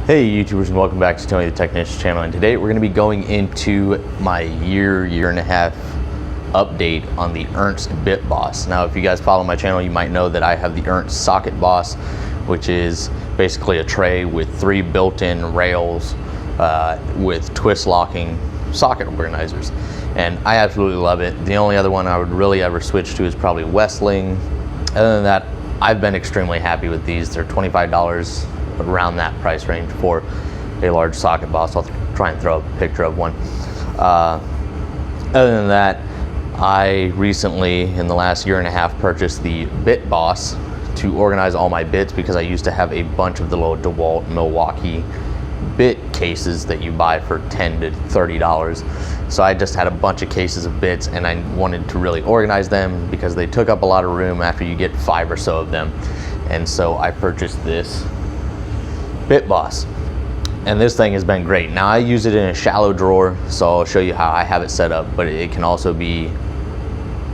Hey YouTubers, and welcome back to Tony the Technician's channel, and today we're going to be going into my year and a half update on the Ernst Bit Boss. Now if you guys follow my channel, you might know that I have the Ernst Socket Boss, which is basically a tray with 3 built-in rails with twist locking socket organizers, and I absolutely love it. The only other one I would really ever switch to is probably Westling. Other than that, I've been extremely happy with these. They're $25, around that price range for a large socket boss. I'll try and throw up a picture of one. Other than that, I recently, in the last year and a half, purchased the Bit Boss to organize all my bits, because I used to have a bunch of the little Dewalt Milwaukee bit cases that you buy for $10 to $30. So I just had a bunch of cases of bits, and I wanted to really organize them because they took up a lot of room after you get 5 or so of them. And so I purchased this Bit Boss, and this thing has been great. Now I use it in a shallow drawer, so I'll show you how I have it set up, but it can also be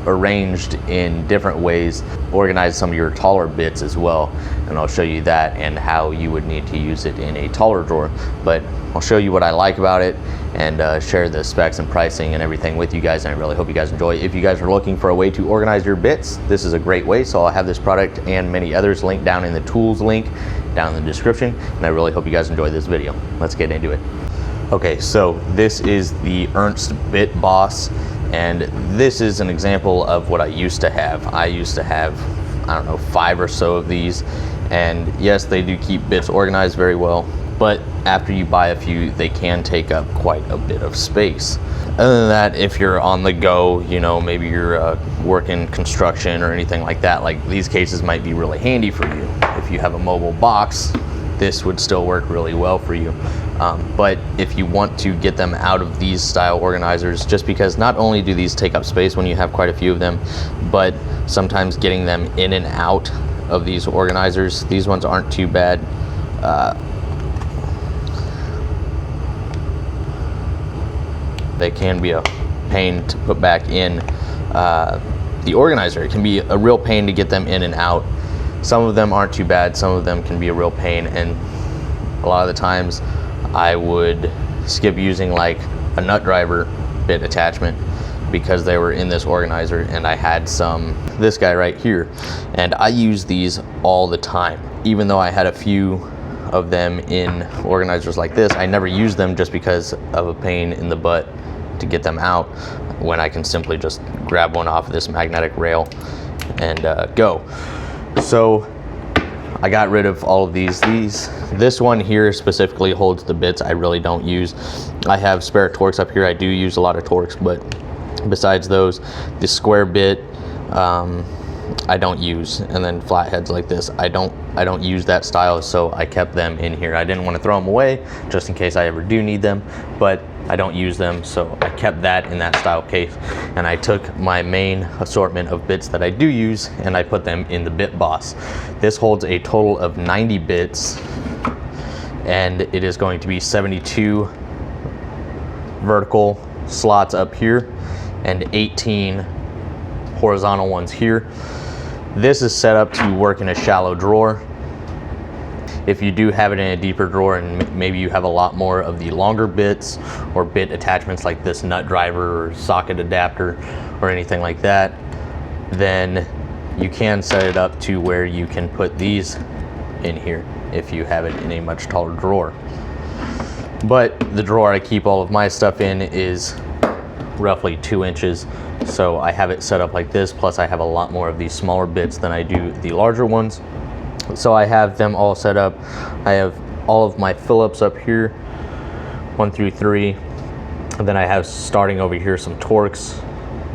arranged in different ways, organize some of your taller bits as well, and I'll show you that and how you would need to use it in a taller drawer. But I'll show you what I like about it and share the specs and pricing and everything with you guys, and I really hope you guys enjoy. If you guys are looking for a way to organize your bits, this is a great way. So I'll have this product and many others linked down in the tools link down in the description, and I really hope you guys enjoy this video. Let's get into it. Okay, so this is the Ernst Bit Boss, and this is an example of what I used to have. I used to have, I don't know, 5 or so of these, and yes, they do keep bits organized very well, but after you buy a few, they can take up quite a bit of space. Other than that, if you're on the go, you know, maybe you're working construction or anything like that, like these cases might be really handy for you. If you have a mobile box, this would still work really well for you. But if you want to get them out of these style organizers, just because not only do these take up space when you have quite a few of them, but sometimes getting them in and out of these organizers, these ones aren't too bad. They can be a pain to put back in the organizer. It can be a real pain to get them in and out. Some of them aren't too bad, some of them can be a real pain, and a lot of the times I would skip using like a nut driver bit attachment because they were in this organizer, and I had this guy right here, and I use these all the time. Even though I had a few of them in organizers like this, I never used them just because of a pain in the butt to get them out, when I can simply just grab one off of this magnetic rail and go. So I got rid of all of these. This one here specifically holds the bits I really don't use. I have spare Torx up here. I do use a lot of Torx, but besides those, the square bit I don't use, and then flatheads like this, I don't use that style, so I kept them in here. I didn't want to throw them away just in case I ever do need them, but I don't use them, so I kept that in that style case, and I took my main assortment of bits that I do use and I put them in the Bit Boss. This holds a total of 90 bits, and it is going to be 72 vertical slots up here and 18 horizontal ones here. This is set up to work in a shallow drawer. If you do have it in a deeper drawer, and maybe you have a lot more of the longer bits or bit attachments like this nut driver or socket adapter or anything like that, then you can set it up to where you can put these in here if you have it in a much taller drawer. But the drawer I keep all of my stuff in is roughly 2 inches, so I have it set up like this, plus I have a lot more of these smaller bits than I do the larger ones. So I have them all set up. I have all of my Phillips up here, 1 through 3, and then I have, starting over here, some Torx,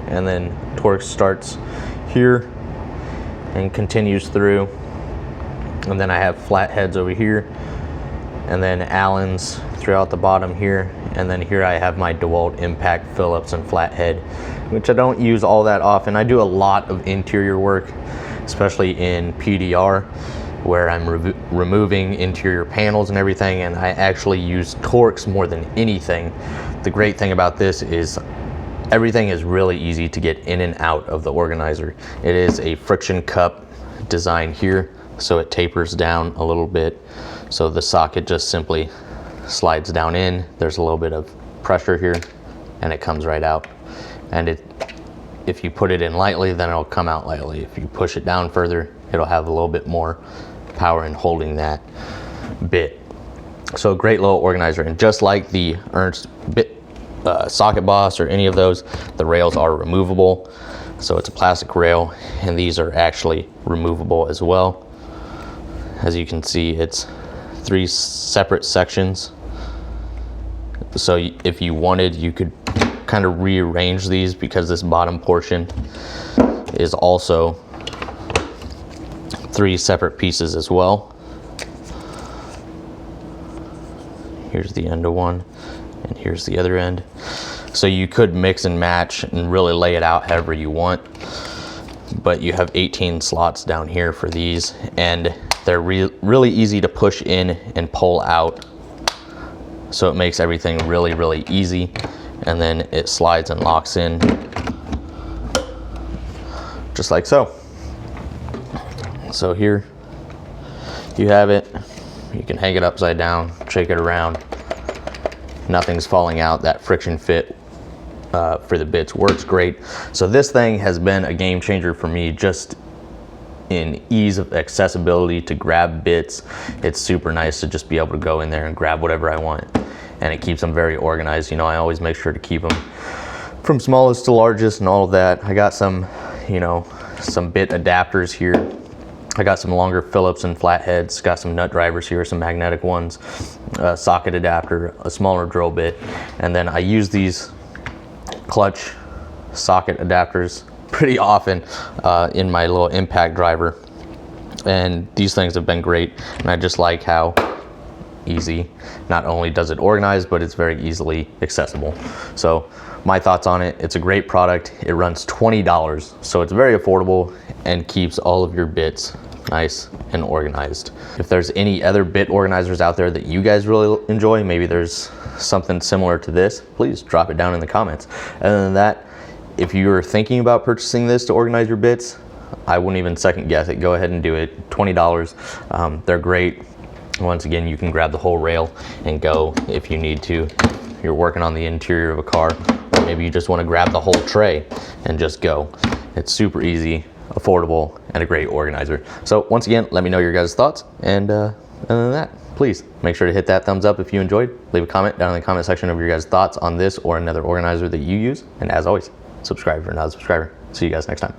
and then Torx starts here and continues through, and then I have flatheads over here, and then Allens throughout the bottom here, and then here I have my Dewalt Impact Phillips and flathead, which I don't use all that often. I do a lot of interior work, especially in PDR, where I'm removing interior panels and everything, and I actually use Torx more than anything. The great thing about this is everything is really easy to get in and out of the organizer. It is a friction cup design here, so it tapers down a little bit So the socket just simply slides down in. There's a little bit of pressure here and it comes right out. And if you put it in lightly, then it'll come out lightly. If you push it down further, it'll have a little bit more power in holding that bit. So a great little organizer. And just like the Ernst Bit Socket Boss or any of those, the rails are removable. So it's a plastic rail, and these are actually removable as well. As you can see, it's 3 separate sections. So if you wanted, you could kind of rearrange these, because this bottom portion is also 3 separate pieces as well. Here's the end of one, and here's the other end. So you could mix and match and really lay it out however you want. But you have 18 slots down here for these, and they're really easy to push in and pull out. So it makes everything really, really easy. And then it slides and locks in just like so. So here you have it. You can hang it upside down, shake it around. Nothing's falling out. That friction fit for the bits works great. So this thing has been a game changer for me, just in ease of accessibility to grab bits. It's super nice to just be able to go in there and grab whatever I want. And it keeps them very organized. You know, I always make sure to keep them from smallest to largest and all of that. I got some, you know, some bit adapters here. I got some longer Phillips and Flatheads, got some nut drivers here, some magnetic ones, a socket adapter, a smaller drill bit. And then I use these clutch socket adapters pretty often in my little impact driver. And these things have been great. And I just like how easy, not only does it organize, but it's very easily accessible. So my thoughts on it: it's a great product. It runs $20, so it's very affordable and keeps all of your bits nice and organized. If there's any other bit organizers out there that you guys really enjoy, maybe there's something similar to this, please drop it down in the comments. Other than that, if you're thinking about purchasing this to organize your bits, I wouldn't even second guess it. Go ahead and do it. $20. They're great. Once again, you can grab the whole rail and go if you need to. If you're working on the interior of a car, or maybe you just want to grab the whole tray and just go. It's super easy, affordable, and a great organizer. So once again, let me know your guys' thoughts. And other than that, please make sure to hit that thumbs up if you enjoyed. Leave a comment down in the comment section of your guys' thoughts on this or another organizer that you use. And as always, subscribe if you're not a subscriber. See you guys next time.